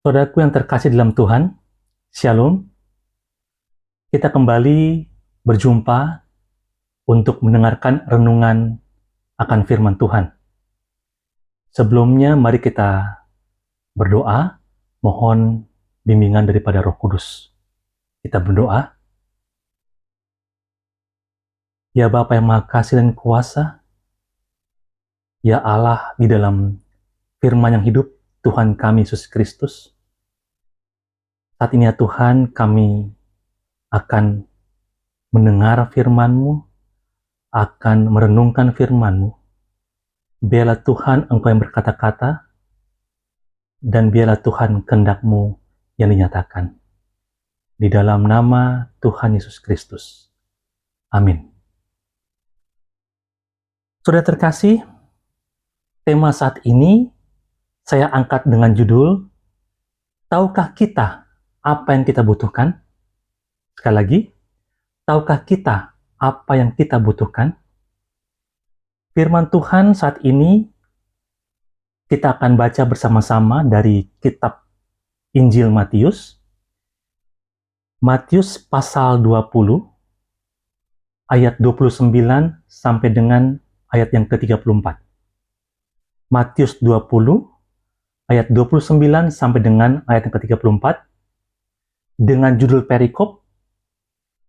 Saudaraku yang terkasih dalam Tuhan, Shalom. Kita kembali berjumpa untuk mendengarkan renungan akan firman Tuhan. Sebelumnya, mari kita berdoa, mohon bimbingan daripada Roh Kudus. Kita berdoa. Ya Bapa yang Maha Kasih dan Kuasa, ya Allah di dalam firman yang hidup, Tuhan kami Yesus Kristus. Saat ini ya Tuhan, kami akan mendengar firman-Mu, akan merenungkan firman-Mu. Biarlah Tuhan Engkau yang berkata-kata, dan biarlah Tuhan kehendak-Mu yang dinyatakan. Di dalam nama Tuhan Yesus Kristus. Amin. Saudara terkasih, tema saat ini saya angkat dengan judul, Tahukah kita apa yang kita butuhkan? Sekali lagi, tahukah kita apa yang kita butuhkan? Firman Tuhan saat ini kita akan baca bersama-sama dari kitab Injil Matius. Matius pasal 20 ayat 29 sampai dengan ayat yang ke-34. Matius 20 ayat 29 sampai dengan ayat yang ke-34 dengan judul perikop,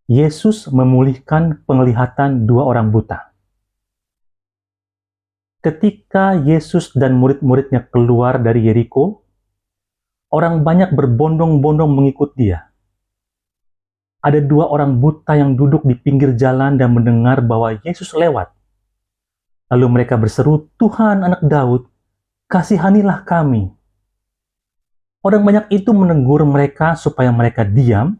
Yesus memulihkan penglihatan dua orang buta. Ketika Yesus dan murid-muridnya keluar dari Yeriko, orang banyak berbondong-bondong mengikut dia. Ada dua orang buta yang duduk di pinggir jalan dan mendengar bahwa Yesus lewat. Lalu mereka berseru, "Tuhan, Anak Daud, kasihanilah kami." Orang banyak itu menegur mereka supaya mereka diam,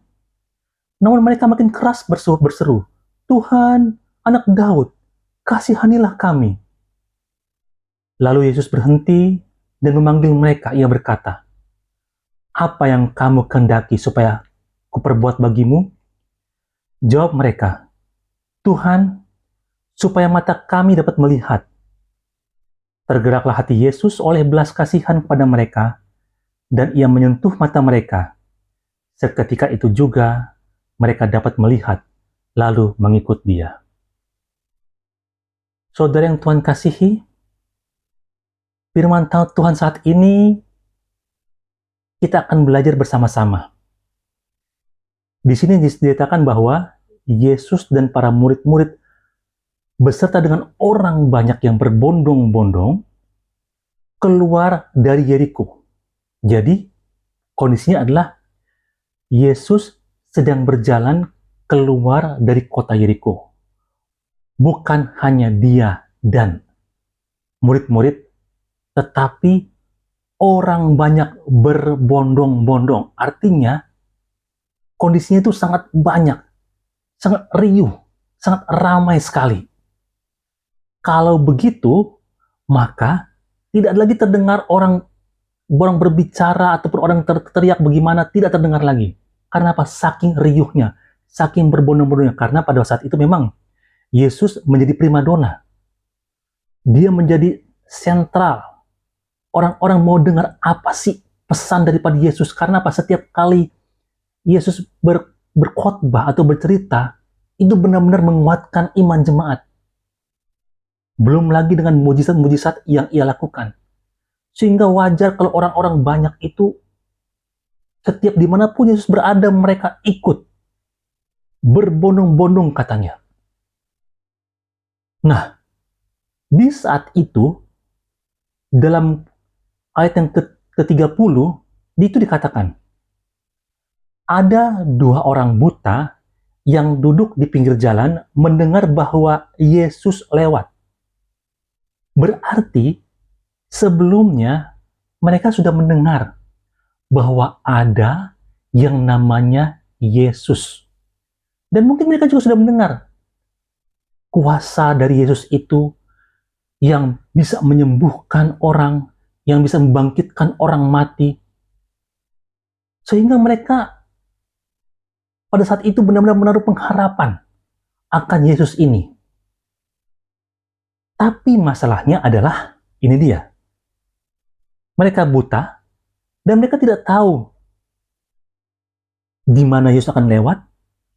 namun mereka makin keras berseru, "Tuhan, Anak Daud, kasihanilah kami." Lalu Yesus berhenti dan memanggil mereka. Ia berkata, "Apa yang kamu kehendaki supaya kuperbuat bagimu?" Jawab mereka, "Tuhan, supaya mata kami dapat melihat." Tergeraklah hati Yesus oleh belas kasihan kepada mereka, dan ia menyentuh mata mereka. Seketika itu juga mereka dapat melihat, lalu mengikut dia. Saudara yang Tuhan kasihi, firman Tuhan saat ini kita akan belajar bersama-sama. Di sini diceritakan bahwa Yesus dan para murid-murid beserta dengan orang banyak yang berbondong-bondong keluar dari Yeriko. Jadi, kondisinya adalah Yesus sedang berjalan keluar dari kota Yeriko. Bukan hanya dia dan murid-murid, tetapi orang banyak berbondong-bondong. Artinya, kondisinya itu sangat banyak, sangat riuh, sangat ramai sekali. Kalau begitu, maka tidak lagi terdengar orang berbicara ataupun orang teriak bagaimana, tidak terdengar lagi. Karena apa? Saking riuhnya, saking berbondong-bondongnya. Karena pada saat itu memang Yesus menjadi primadona. Dia menjadi sentral. Orang-orang mau dengar apa sih pesan daripada Yesus. Karena apa? Setiap kali Yesus berkhotbah atau bercerita, itu benar-benar menguatkan iman jemaat. Belum lagi dengan mujizat-mujizat yang ia lakukan. Sehingga wajar kalau orang-orang banyak itu, setiap dimanapun Yesus berada, mereka ikut. Berbondong-bondong katanya. Nah, di saat itu, dalam ayat yang ke-30, itu dikatakan, ada dua orang buta yang duduk di pinggir jalan mendengar bahwa Yesus lewat. Berarti sebelumnya mereka sudah mendengar bahwa ada yang namanya Yesus. Dan mungkin mereka juga sudah mendengar kuasa dari Yesus itu yang bisa menyembuhkan orang, yang bisa membangkitkan orang mati. Sehingga mereka pada saat itu benar-benar menaruh pengharapan akan Yesus ini. Tapi masalahnya adalah, ini dia. Mereka buta, Dan mereka tidak tahu di mana Yesus akan lewat.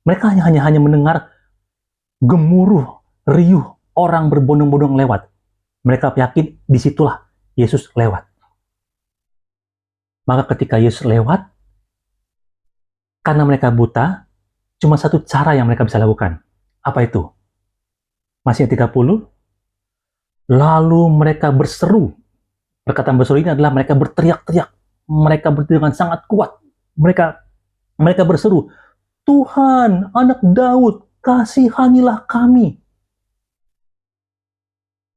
Mereka hanya mendengar gemuruh, riuh orang berbondong-bondong lewat. Mereka yakin disitulah Yesus lewat. Maka ketika Yesus lewat, karena mereka buta, cuma satu cara yang mereka bisa lakukan. Apa itu? Masih 30. Lalu mereka berseru. Perkataan berseru ini adalah mereka berteriak-teriak. Mereka berteriak dengan sangat kuat. Mereka berseru, Tuhan, Anak Daud, kasihanilah kami.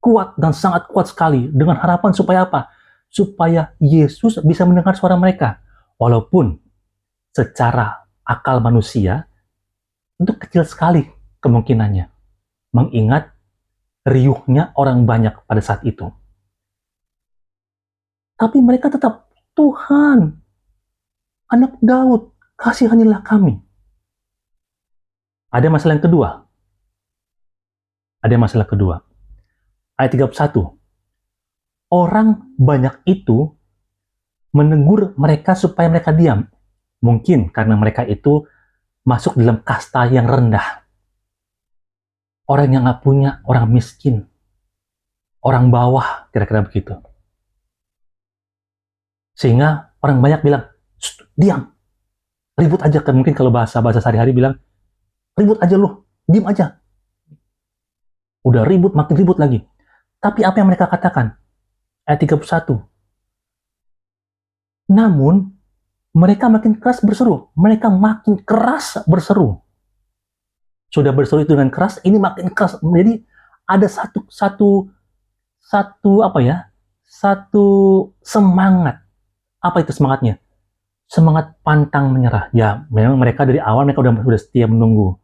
Kuat dan sangat kuat sekali. Dengan harapan supaya apa? Supaya Yesus bisa mendengar suara mereka. Walaupun secara akal manusia, itu kecil sekali kemungkinannya. Mengingat riuhnya orang banyak pada saat itu. Tapi mereka tetap, Tuhan, Anak Daud, kasihanilah kami. Ada masalah yang kedua. Ayat 31. Orang banyak itu menegur mereka supaya mereka diam. Mungkin karena mereka itu masuk dalam kasta yang rendah. Orang yang nggak punya, orang miskin. Orang bawah, kira-kira begitu. Sehingga orang banyak bilang, diam. Ribut aja, kan mungkin kalau bahasa sehari-hari bilang, ribut aja lu, diam aja. Udah ribut, makin ribut lagi. Tapi apa yang mereka katakan? Ayat 31. Namun, mereka makin keras berseru. Sudah berseru itu dengan keras, ini makin keras. Jadi, ada satu semangat. Apa itu semangatnya? Semangat pantang menyerah. Ya, memang mereka dari awal mereka sudah setia menunggu.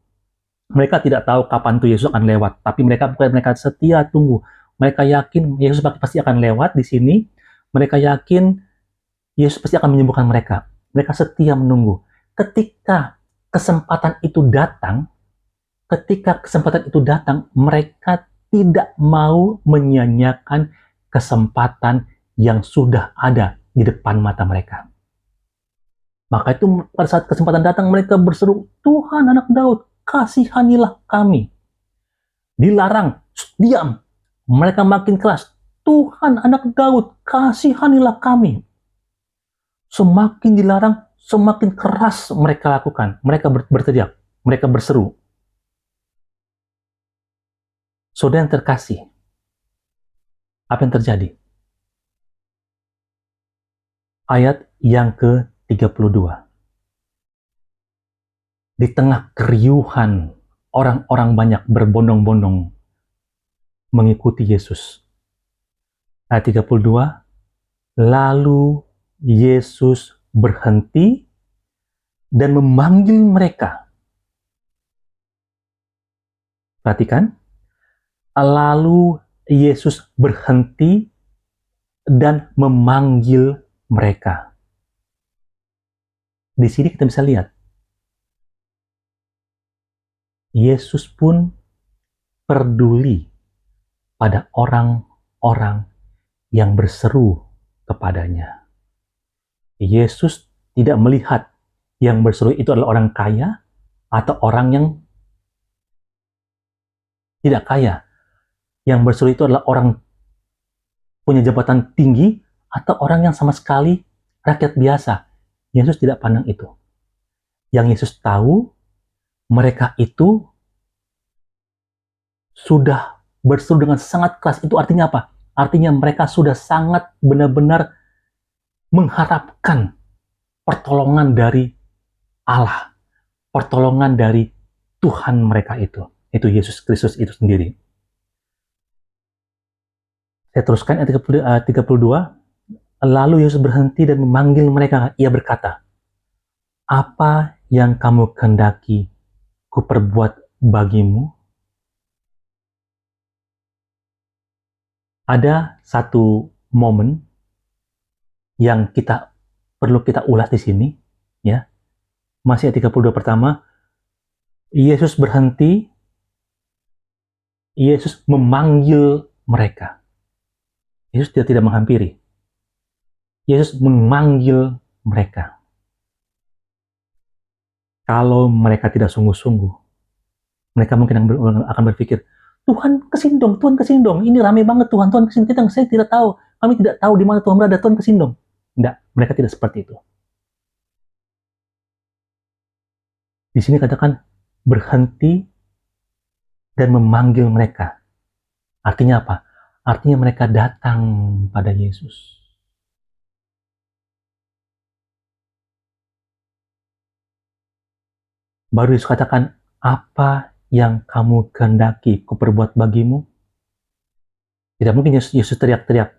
Mereka tidak tahu kapan tuh Yesus akan lewat, tapi mereka setia tunggu. Mereka yakin Yesus pasti akan lewat di sini. Mereka yakin Yesus pasti akan menyembuhkan mereka. Mereka setia menunggu. Ketika kesempatan itu datang, mereka tidak mau menyia-nyiakan kesempatan yang sudah ada di depan mata mereka. Maka itu pada saat kesempatan datang mereka berseru, Tuhan Anak Daud, kasihanilah kami. Dilarang, diam. Mereka makin keras, Tuhan Anak Daud, kasihanilah kami. Semakin dilarang, semakin keras mereka lakukan. Mereka berteriak, mereka berseru. Saudara yang terkasih, apa yang terjadi? Ayat yang ke-32. Di tengah keriuhan, orang-orang banyak berbondong-bondong mengikuti Yesus. Ayat 32, lalu Yesus berhenti dan memanggil mereka. Perhatikan, lalu Yesus berhenti dan memanggil mereka. Di sini kita bisa lihat, Yesus pun peduli pada orang-orang yang berseru kepadanya. Yesus tidak melihat yang berseru itu adalah orang kaya atau orang yang tidak kaya. Yang berseru itu adalah orang punya jabatan tinggi atau orang yang sama sekali rakyat biasa. Yesus tidak pandang itu. Yang Yesus tahu, mereka itu sudah berseru dengan sangat keras. Itu artinya apa? Artinya mereka sudah sangat benar-benar mengharapkan pertolongan dari Allah. Pertolongan dari Tuhan mereka itu. Itu Yesus Kristus itu sendiri. Saya teruskan ayat 32. Lalu Yesus berhenti dan memanggil mereka. Ia berkata, apa yang kamu kehendaki kuperbuat bagimu? Ada satu momen yang perlu kita ulas di sini, ya. Masih ayat 32 pertama, Yesus berhenti, Yesus memanggil mereka. Yesus tidak menghampiri. Yesus memanggil mereka. Kalau mereka tidak sungguh-sungguh, mereka mungkin akan berpikir, Tuhan kesini dong, Tuhan kesini dong, ini rame banget Tuhan, Tuhan kesini, saya tidak tahu, kami tidak tahu di mana Tuhan berada, Tuhan kesini dong. Tidak, mereka tidak seperti itu. Di sini katakan berhenti dan memanggil mereka. Artinya apa? Artinya mereka datang pada Yesus. Baru Yesus katakan, apa yang kamu kehendaki kuperbuat bagimu? Tidak mungkin Yesus teriak-teriak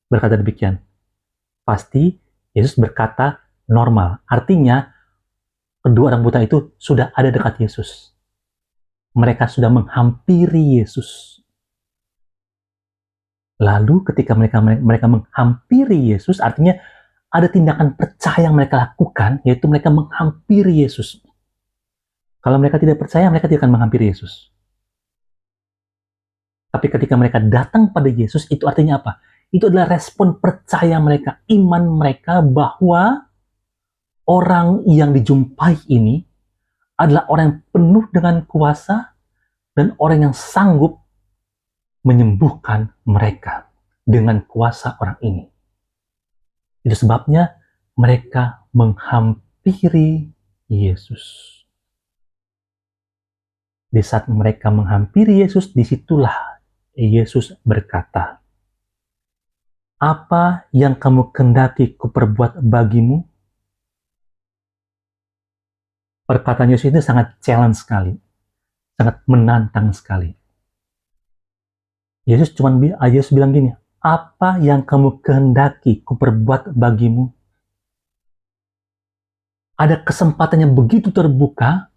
berkata demikian. Pasti Yesus berkata normal. Artinya, kedua orang buta itu sudah ada dekat Yesus. Mereka sudah menghampiri Yesus. Lalu ketika mereka menghampiri Yesus, artinya ada tindakan percaya yang mereka lakukan, yaitu mereka menghampiri Yesus. Kalau mereka tidak percaya, mereka tidak akan menghampiri Yesus. Tapi ketika mereka datang pada Yesus, itu artinya apa? Itu adalah respon percaya mereka, iman mereka bahwa orang yang dijumpai ini adalah orang yang penuh dengan kuasa dan orang yang sanggup menyembuhkan mereka dengan kuasa orang ini. Itu sebabnya mereka menghampiri Yesus. Di saat mereka menghampiri Yesus, disitulah Yesus berkata, apa yang kamu kehendaki kuperbuat bagimu? Perkataan Yesus itu sangat challenge sekali, sangat menantang sekali. Yesus bilang gini, apa yang kamu kehendaki kuperbuat bagimu? Ada kesempatan yang begitu terbuka,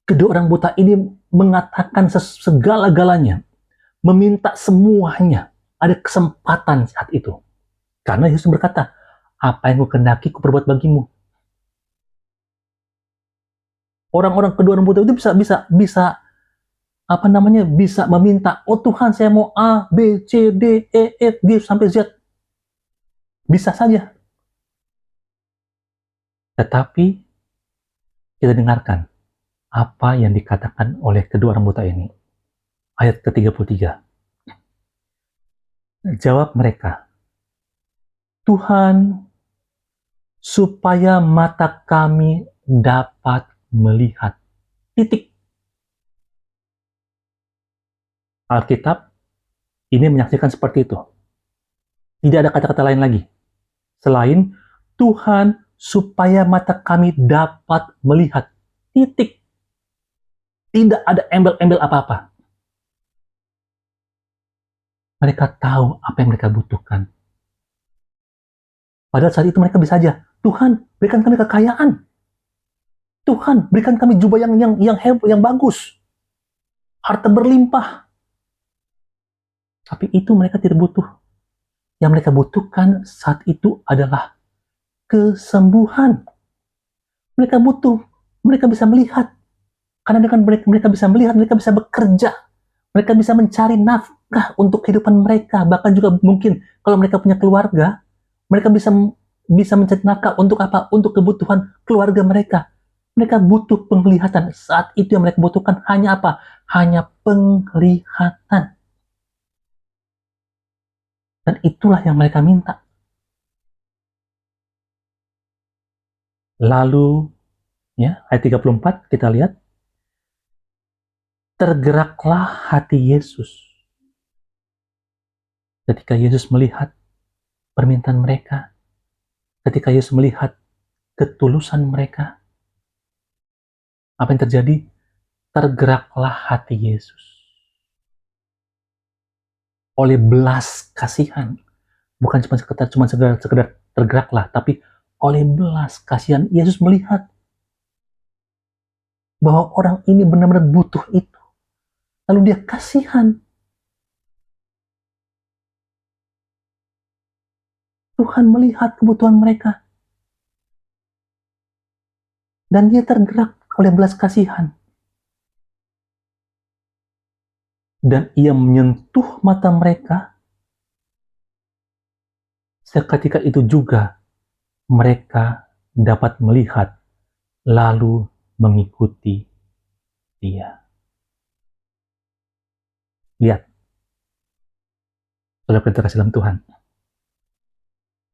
kedua orang buta ini mengatakan segala-galanya, meminta semuanya. Ada kesempatan saat itu. Karena Yesus berkata, apa yang ku kehendaki kuperbuat bagimu. Orang-orang kedua orang buta itu bisa meminta, oh Tuhan saya mau A, B, C, D, E, F, G sampai Z. Bisa saja. Tetapi kita dengarkan apa yang dikatakan oleh kedua orang buta ini. Ayat ke-33. Jawab mereka, Tuhan, supaya mata kami dapat melihat. Titik. Alkitab ini menyaksikan seperti itu. Tidak ada kata-kata lain lagi. Selain, Tuhan, supaya mata kami dapat melihat. Titik. Tidak ada embel-embel apa-apa. Mereka tahu apa yang mereka butuhkan. Padahal saat itu mereka bisa saja, Tuhan, berikan kami kekayaan. Tuhan, berikan kami jubah yang bagus. Harta berlimpah. Tapi itu mereka tidak butuh. Yang mereka butuhkan saat itu adalah kesembuhan. Mereka butuh, mereka bisa melihat. Karena dengan mereka bisa melihat, mereka bisa bekerja. Mereka bisa mencari nafkah untuk kehidupan mereka. Bahkan juga mungkin kalau mereka punya keluarga, mereka bisa mencari nafkah untuk apa? Untuk kebutuhan keluarga mereka. Mereka butuh penglihatan. Saat itu yang mereka butuhkan hanya apa? Hanya penglihatan. Dan itulah yang mereka minta. Lalu, ayat 34 kita lihat. Tergeraklah hati Yesus ketika Yesus melihat permintaan mereka, ketika Yesus melihat ketulusan mereka. Apa yang terjadi? Tergeraklah hati Yesus oleh belas kasihan. Bukan cuma sekedar tergeraklah, tapi oleh belas kasihan Yesus melihat bahwa orang ini benar-benar butuh itu. Lalu dia kasihan. Tuhan melihat kebutuhan mereka. Dan dia tergerak oleh belas kasihan. Dan ia menyentuh mata mereka seketika itu juga mereka dapat melihat lalu mengikuti Dia. Lihat, saudara terkasih dalam Tuhan,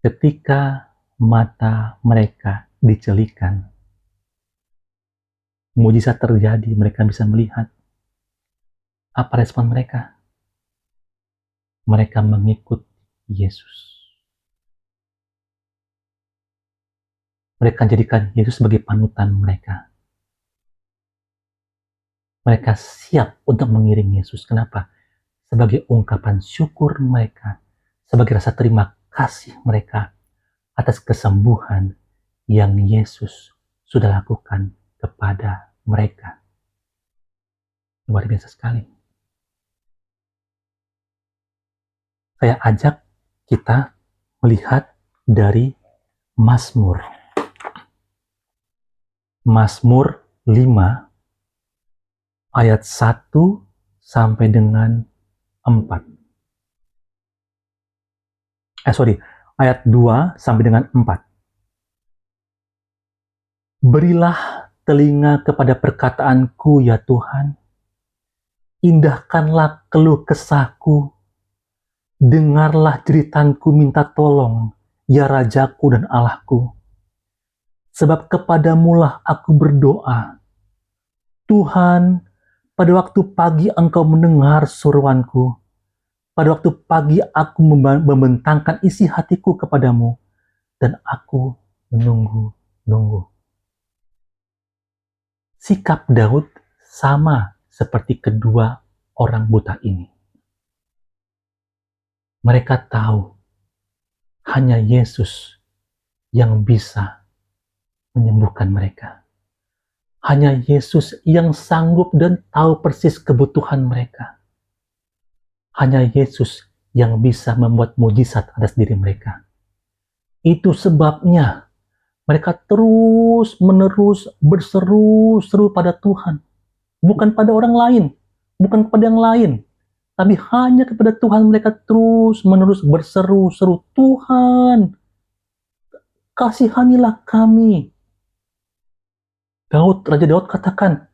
ketika mata mereka dicelikan, mujizat terjadi, mereka bisa melihat. Apa respon mereka? Mereka mengikut Yesus. Mereka jadikan Yesus sebagai panutan mereka. Mereka siap untuk mengiring Yesus. Kenapa? Sebagai ungkapan syukur mereka, sebagai rasa terima kasih mereka atas kesembuhan yang Yesus sudah lakukan kepada mereka. Luar biasa sekali. Saya ajak kita melihat dari Mazmur. Mazmur 5 ayat 1 sampai dengan 4. Ayat 2 sampai dengan 4. Berilah telinga kepada perkataanku ya Tuhan. Indahkanlah keluh kesahku. Dengarlah jeritanku minta tolong, ya Rajaku dan Allahku. Sebab kepadamulah aku berdoa. Tuhan, pada waktu pagi Engkau mendengar seruanku. Pada waktu pagi aku membentangkan isi hatiku kepadamu, dan aku menunggu-nunggu. Sikap Daud sama seperti kedua orang buta ini. Mereka tahu hanya Yesus yang bisa menyembuhkan mereka. Hanya Yesus yang sanggup dan tahu persis kebutuhan mereka. Hanya Yesus yang bisa membuat mujizat atas diri mereka. Itu sebabnya mereka terus-menerus berseru-seru pada Tuhan. Bukan pada orang lain, bukan kepada yang lain, tapi hanya kepada Tuhan mereka terus-menerus berseru-seru. Tuhan, kasihanilah kami. Raja Daud katakan,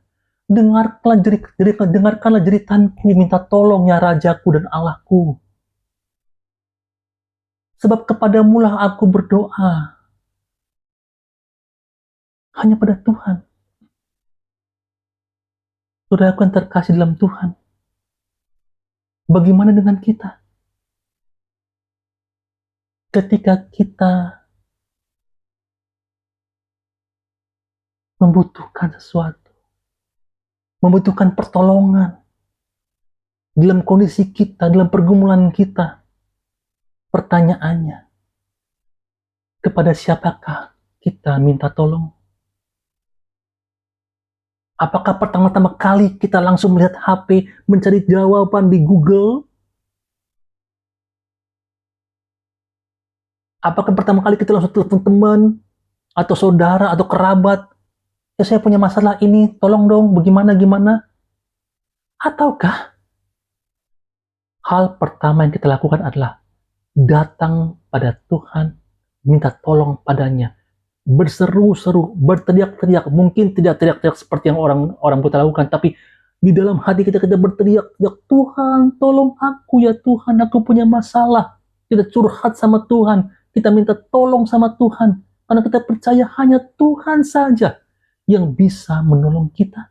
dengarkanlah jeritanku, minta tolong ya Rajaku dan Allahku. Sebab kepadamulah aku berdoa. Hanya pada Tuhan. Saudaraku yang terkasih dalam Tuhan. Bagaimana dengan kita? Ketika kita membutuhkan sesuatu, membutuhkan pertolongan, dalam kondisi kita, dalam pergumulan kita, pertanyaannya, kepada siapakah kita minta tolong? Apakah pertama-tama kali kita langsung melihat HP, mencari jawaban di Google? Apakah pertama kali kita langsung telepon teman, atau saudara, atau kerabat? Ya saya punya masalah ini, tolong dong, bagaimana? Ataukah hal pertama yang kita lakukan adalah datang pada Tuhan, minta tolong padanya, berseru-seru, berteriak-teriak, mungkin tidak teriak-teriak seperti yang orang buta lakukan, tapi di dalam hati kita berteriak-teriak, Tuhan, tolong aku ya Tuhan, aku punya masalah. Kita curhat sama Tuhan, kita minta tolong sama Tuhan, karena kita percaya hanya Tuhan saja yang bisa menolong kita.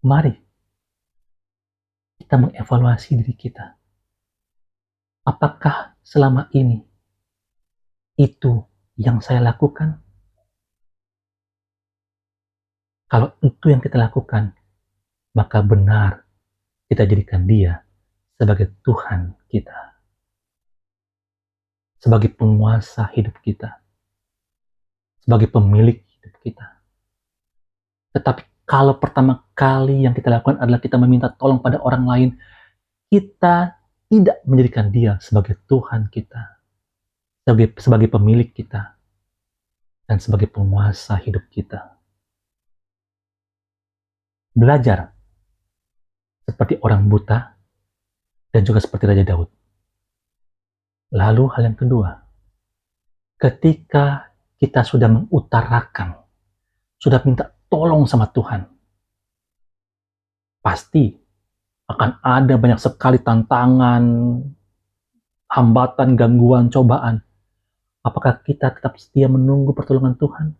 Mari kita mengevaluasi diri kita. Apakah selama ini itu yang saya lakukan? Kalau itu yang kita lakukan, maka benar kita jadikan Dia sebagai Tuhan kita, sebagai penguasa hidup kita, sebagai pemilik hidup kita. Tetapi kalau pertama kali yang kita lakukan adalah kita meminta tolong pada orang lain, kita tidak menjadikan Dia sebagai Tuhan kita, sebagai pemilik kita, dan sebagai penguasa hidup kita. Belajar seperti orang buta, dan juga seperti Raja Daud. Lalu hal yang kedua, ketika kita sudah mengutarakan, sudah minta tolong sama Tuhan, pasti akan ada banyak sekali tantangan, hambatan, gangguan, cobaan. Apakah kita tetap setia menunggu pertolongan Tuhan?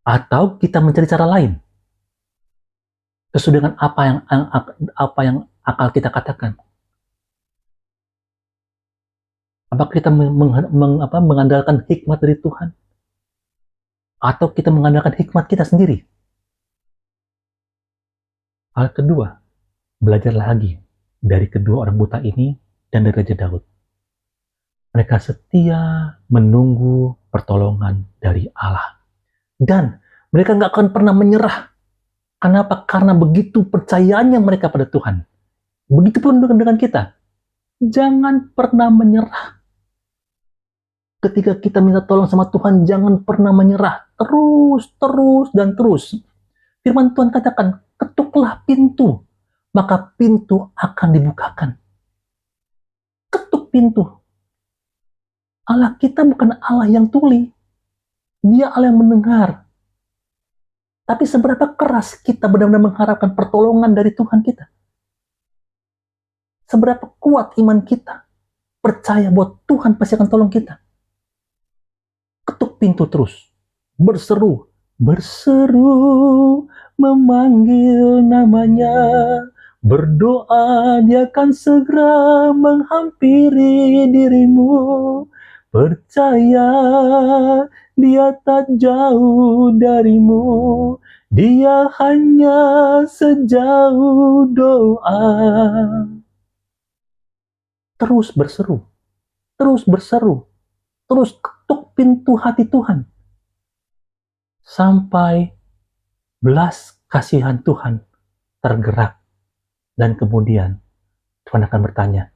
Atau kita mencari cara lain? Sesuai dengan apa yang akal kita katakan? Apakah kita mengandalkan hikmat dari Tuhan? Atau kita mengandalkan hikmat kita sendiri? Hal kedua, belajar lagi dari kedua orang buta ini dan dari Raja Daud. Mereka setia menunggu pertolongan dari Allah. Dan mereka nggak akan pernah menyerah. Kenapa? Karena begitu percayanya mereka pada Tuhan. Begitu pun dengan kita. Jangan pernah menyerah. Ketika kita minta tolong sama Tuhan, jangan pernah menyerah. Terus, dan terus. Firman Tuhan katakan, ketuklah pintu, maka pintu akan dibukakan. Ketuk pintu. Allah kita bukan Allah yang tuli. Dia Allah yang mendengar. Tapi seberapa keras kita benar-benar mengharapkan pertolongan dari Tuhan kita? Seberapa kuat iman kita? Percaya bahwa Tuhan pasti akan tolong kita. Ketuk pintu terus. Berseru. Berseru memanggil namanya. Berdoa dia akan segera menghampiri dirimu. Percaya dia tak jauh darimu. Dia hanya sejauh doa. Terus berseru. Terus berseru. Terus ketuk pintu hati Tuhan. Sampai belas kasihan Tuhan tergerak. Dan kemudian Tuhan akan bertanya,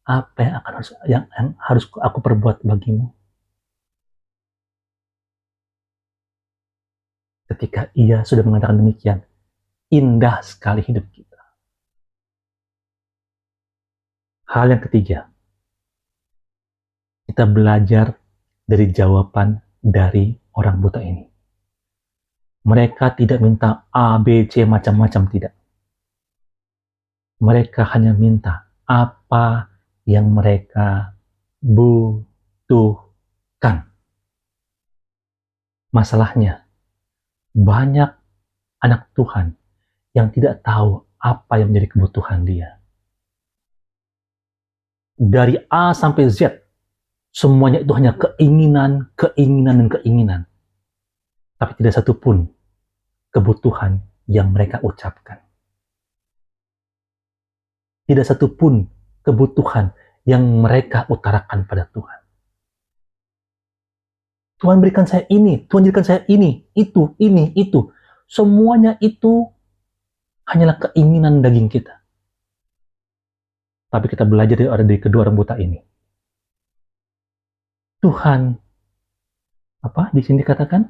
apa yang harus aku perbuat bagimu? Ketika ia sudah mengatakan demikian, indah sekali hidup kita. Hal yang ketiga, kita belajar dari jawaban dari orang buta ini. Mereka tidak minta A, B, C, macam-macam, tidak. Mereka hanya minta apa yang mereka butuhkan. Masalahnya, banyak anak Tuhan yang tidak tahu apa yang menjadi kebutuhan dia. Dari A sampai Z, semuanya itu hanya keinginan, dan keinginan. Tapi tidak satu pun kebutuhan yang mereka ucapkan. Tidak satu pun kebutuhan yang mereka utarakan pada Tuhan. Tuhan berikan saya ini, Tuhan berikan saya ini, itu. Semuanya itu hanyalah keinginan daging kita. Tapi kita belajar dari kedua orang buta ini. Tuhan, di sini dikatakan,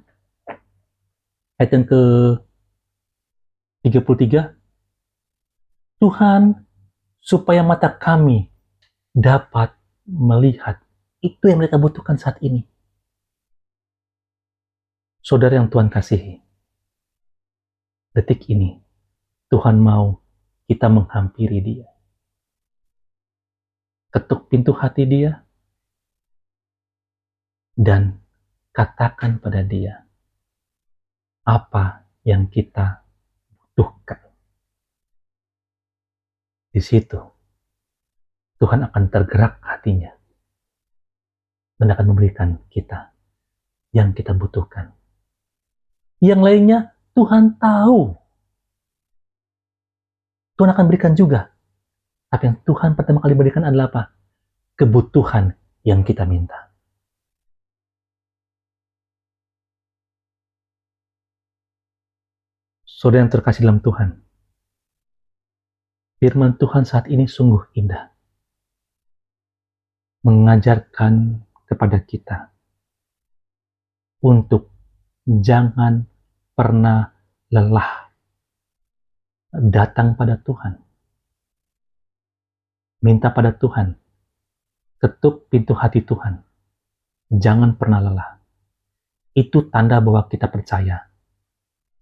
ayat yang ke-33, Tuhan, supaya mata kami dapat melihat. Itu yang mereka butuhkan saat ini. Saudara yang Tuhan kasihi, detik ini, Tuhan mau kita menghampiri dia. Ketuk pintu hati dia, dan katakan pada dia apa yang kita butuhkan. Di situ, Tuhan akan tergerak hatinya dan akan memberikan kita yang kita butuhkan. Yang lainnya, Tuhan tahu. Tuhan akan berikan juga. Tapi yang Tuhan pertama kali berikan adalah apa? Kebutuhan yang kita minta. Saudara yang terkasih dalam Tuhan, firman Tuhan saat ini sungguh indah. Mengajarkan kepada kita untuk jangan pernah lelah datang pada Tuhan. Minta pada Tuhan. Ketuk pintu hati Tuhan. Jangan pernah lelah. Itu tanda bahwa kita percaya.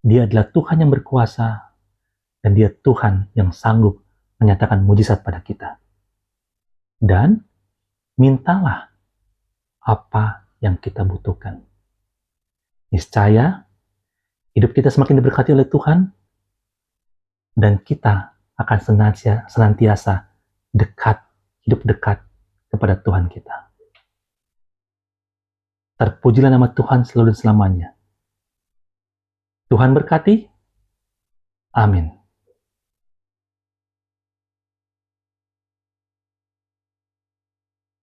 Dia adalah Tuhan yang berkuasa, dan dia Tuhan yang sanggup menyatakan mujizat pada kita. Dan mintalah apa yang kita butuhkan. Niscaya, hidup kita semakin diberkati oleh Tuhan, dan kita akan senantiasa dekat, hidup dekat kepada Tuhan kita. Terpujilah nama Tuhan selalu dan selamanya. Tuhan berkati. Amin.